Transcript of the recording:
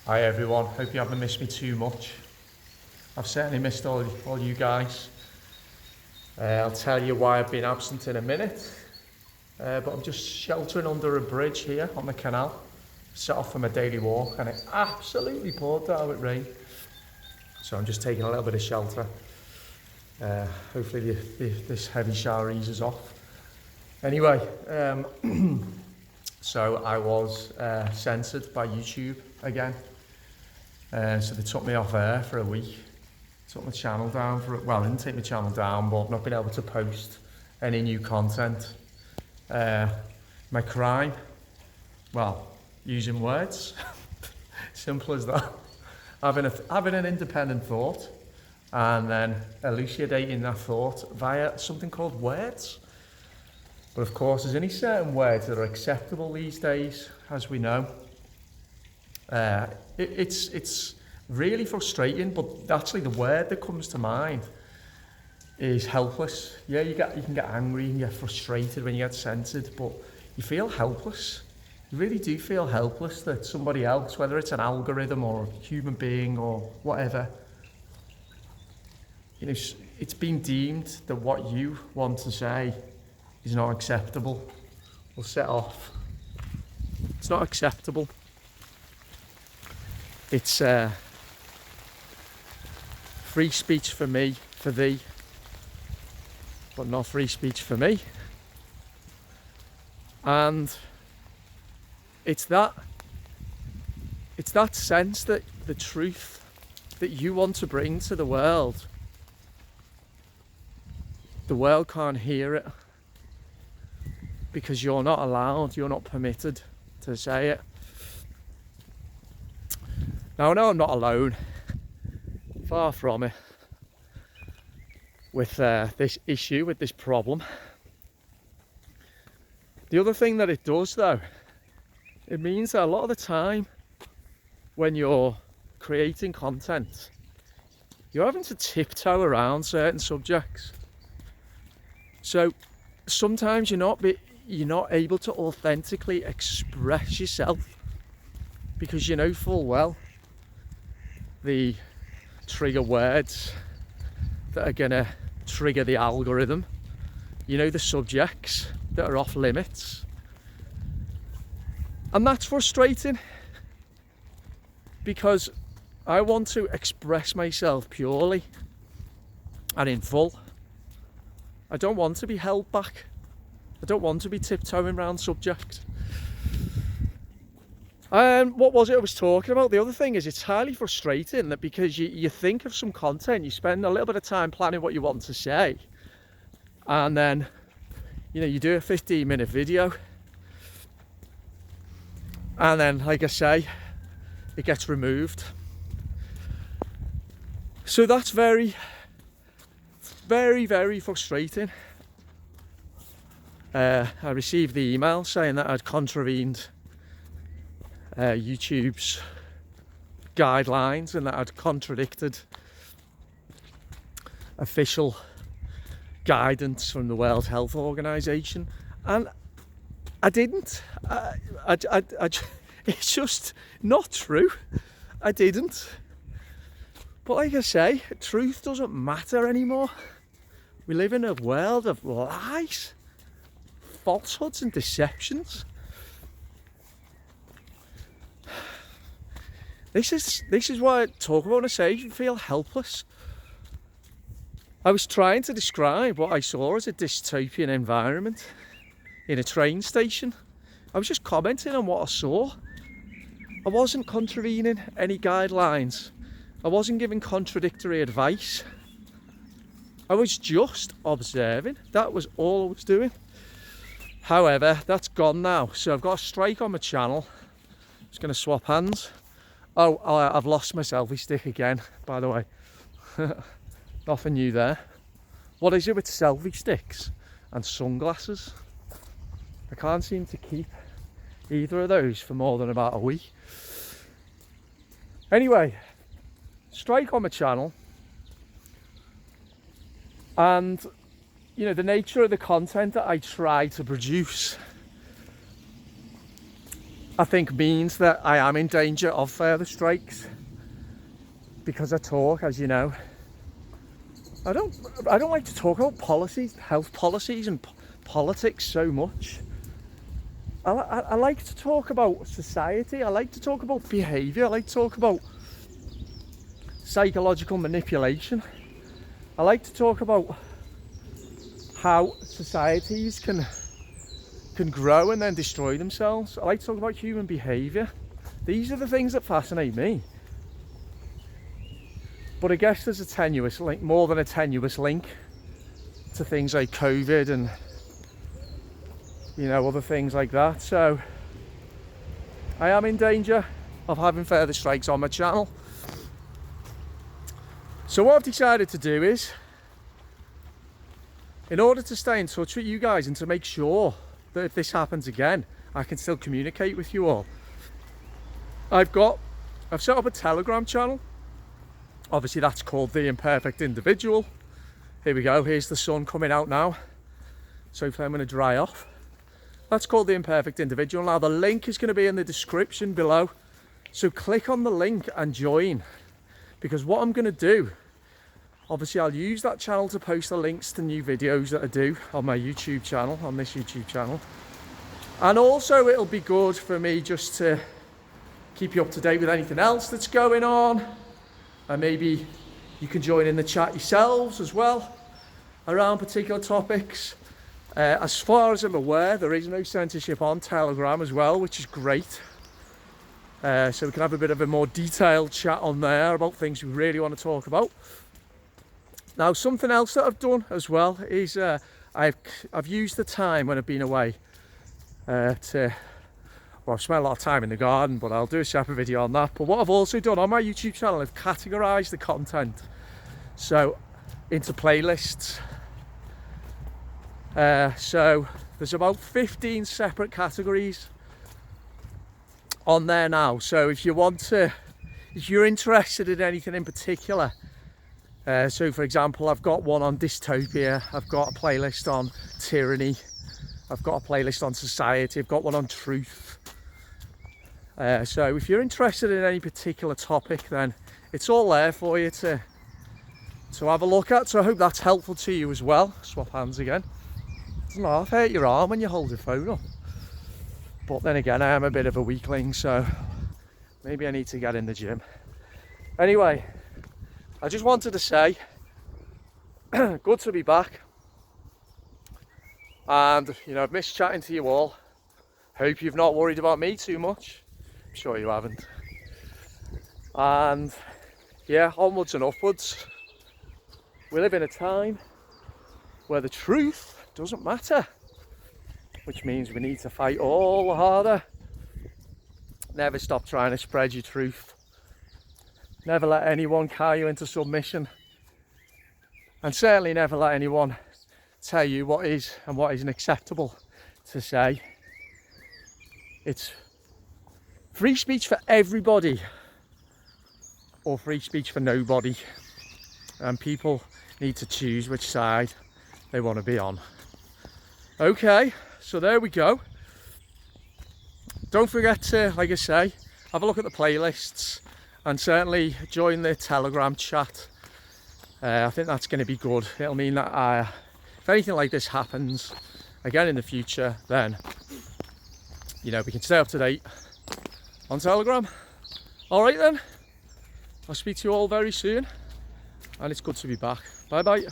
Hi everyone, hope you haven't missed me too much. I've certainly missed all you guys. I'll tell you why I've been absent in a minute, but I'm just sheltering under a bridge here on the canal. Set off for my daily walk and it absolutely poured down with rain. So I'm just taking a little bit of shelter. Hopefully this heavy shower eases off. Anyway, so I was censored by YouTube again. So they took me off air for a week, took my channel down well, didn't take my channel down, but I've not been able to post any new content. My crime, well, using words, simple as that. Having an independent thought and then elucidating that thought via something called words. But of course, there's only certain words that are acceptable these days, as we know. It's really frustrating, but actually the word that comes to mind is helpless. Yeah, you can get angry and get frustrated when you get censored, but you feel helpless. You really do feel helpless that somebody else, whether it's an algorithm or a human being or whatever, it's been deemed that what you want to say is not acceptable. We'll set off. It's not acceptable. It's free speech for me, for thee, but not free speech for me. And it's that sense that the truth that you want to bring to the world can't hear it because you're not allowed, you're not permitted to say it. Now, I know I'm not alone, far from it, with this issue, with this problem. The other thing that it does, though, it means that a lot of the time when you're creating content, you're having to tiptoe around certain subjects. So sometimes you're not able to authentically express yourself because you know full well the trigger words that are going to trigger the algorithm. You know the subjects that are off limits. And that's frustrating because I want to express myself purely and in full. I don't want to be held back. I don't want to be tiptoeing around subjects. And what was it I was talking about? The other thing is it's highly frustrating that because you think of some content, you spend a little bit of time planning what you want to say, and then you do a 15-minute video, and then, like I say, it gets removed. So that's very, very, very frustrating. I received the email saying that I'd contravened YouTube's guidelines and that I'd contradicted official guidance from the World Health Organization, and I didn't. It's just not true. I didn't. But like I say, truth doesn't matter anymore. We live in a world of lies, falsehoods and deceptions. This is what I talk about when I say you feel helpless. I was trying to describe what I saw as a dystopian environment in a train station. I was just commenting on what I saw. I wasn't contravening any guidelines. I wasn't giving contradictory advice. I was just observing. That was all I was doing. However, that's gone now. So I've got a strike on my channel. Just going to swap hands. Oh, I've lost my selfie stick again, by the way. Nothing new there. What is it with selfie sticks and sunglasses? I can't seem to keep either of those for more than about a week. Anyway, strike on my channel. And, the nature of the content that I try to produce, I think means that I am in danger of further strikes because I talk, as you know. I don't like to talk about policies, health policies and politics so much. I like to talk about society. I like to talk about behaviour. I like to talk about psychological manipulation. I like to talk about how societies can grow and then destroy themselves. I like to talk about human behaviour. These are the things that fascinate me. But I guess there's a tenuous link, more than a tenuous link, to things like COVID and, you know, other things like that. So I am in danger of having further strikes on my channel. So what I've decided to do is, in order to stay in touch with you guys and to make sure that if this happens again, I can still communicate with you all, I've set up a Telegram channel. Obviously that's called The Imperfect Individual. Here we go, here's the sun coming out now. So hopefully I'm going to dry off. That's called The Imperfect Individual. Now the link is going to be in the description below. So click on the link and join. Because what I'm going to do, obviously I'll use that channel to post the links to new videos that I do on my YouTube channel, on this YouTube channel. And also it'll be good for me just to keep you up to date with anything else that's going on. And maybe you can join in the chat yourselves as well around particular topics. As far as I'm aware, there is no censorship on Telegram as well, which is great. So we can have a bit of a more detailed chat on there about things we really want to talk about. Now, something else that I've done as well is I've used the time when I've been away I've spent a lot of time in the garden, but I'll do a separate video on that. But what I've also done on my YouTube channel, I've categorised the content so into playlists. So there's about 15 separate categories on there now. So if you're interested in anything in particular, so for example, I've got one on dystopia, I've got a playlist on tyranny, I've got a playlist on society, I've got one on truth. So if you're interested in any particular topic, then it's all there for you to have a look at. So I hope that's helpful to you as well. Swap hands again. Doesn't half hurt your arm when you hold your phone up. But then again, I am a bit of a weakling, so maybe I need to get in the gym. Anyway, I just wanted to say, good to be back. And, you know, I've missed chatting to you all. Hope you've not worried about me too much. I'm sure you haven't. And yeah, onwards and upwards. We live in a time where the truth doesn't matter, which means we need to fight all the harder. Never stop trying to spread your truth. Never let anyone cow you into submission. And certainly never let anyone tell you what is and what isn't acceptable to say. It's free speech for everybody or free speech for nobody, and people need to choose which side they want to be on. Okay, so there we go. Don't forget to, like I say, have a look at the playlists and certainly join the Telegram chat. I think that's going to be good. It'll mean that if anything like this happens again in the future, then you know we can stay up to date on Telegram. All right then, I'll speak to you all very soon, and it's good to be back. Bye bye.